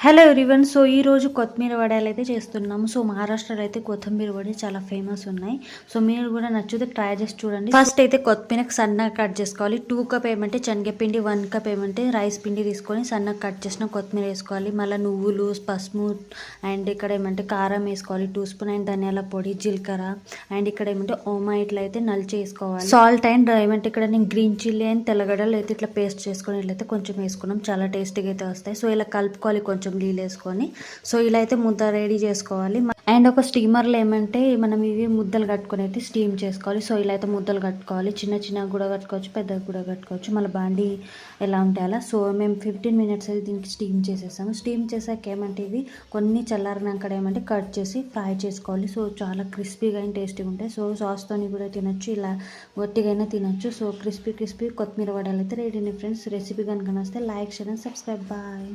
Hello everyone. So ఈరోజు కొత్తిమీర వడలు అయితే చేస్తున్నాము. సో మహారాష్ట్రలో అయితే కొత్తిమీర వడి చాలా ఫేమస్ ఉన్నాయి. సో మీరు కూడా నచ్చితే ట్రై చేసి చూడండి. ఫస్ట్ అయితే కొత్తిమీరకు సన్నగా కట్ చేసుకోవాలి. 2 కప్ ఏమంటే శనగపిండి, 1 కప్ ఏమంటే రైస్ పిండి తీసుకొని సన్నగా కట్ చేసిన కొత్తిమీర వేసుకోవాలి. మళ్ళీ నువ్వులు, పసుపు అండ్ ఇక్కడ ఏమంటే కారం వేసుకోవాలి 2 స్పూన్, అండ్ ధనియాల పొడి, జీలకర్ర, అండ్ ఇక్కడ ఏమంటే ఓమా ఇట్లా అయితే నలిచి వేసుకోవాలి. సాల్ట్ అండ్ ఏమంటే ఇక్కడ నేను గ్రీన్ చిల్లీ అండ్ తెల్లగడ్డలు అయితే ఇట్లా పేస్ట్ చేసుకొని ఇట్లయితే కొంచెం వేసుకున్నాం. చాలా టేస్టీగా అయితే వస్తాయి. సో ఇలా కలుపుకోవాలి కొంచెం నీళ్ళు వేసుకొని. సో ఇలా అయితే ముద్ద రెడీ చేసుకోవాలి. అండ్ ఒక స్టీమర్లో ఏమంటే మనం ఇవి ముద్దలు కట్టుకొని అయితే స్టీమ్ చేసుకోవాలి. సో ఇలా అయితే ముద్దలు కట్టుకోవాలి. చిన్న చిన్నగా కూడా కట్టుకోవచ్చు, పెద్దగా కూడా కట్టుకోవచ్చు. మళ్ళీ బాండి ఎలా ఉంటే అలా. సో మేము 15 మినిట్స్ అయితే దీనికి స్టీమ్ చేసేసాము. స్టీమ్ చేసాక ఏమంటే ఇవి కొన్ని చల్లారినాక ఏమంటే కట్ చేసి ఫ్రై చేసుకోవాలి. సో చాలా క్రిస్పీగా అండ్ టేస్టీగా ఉంటాయి. సో సాస్తో కూడా తినొచ్చు, ఇలా గట్టిగా తినొచ్చు. సో క్రిస్పీ కొత్తిమీర వడలు అయితే రెడీ ఫ్రెండ్స్. రెసిపీ కనుక నచ్చితే like, share and subscribe. Bye.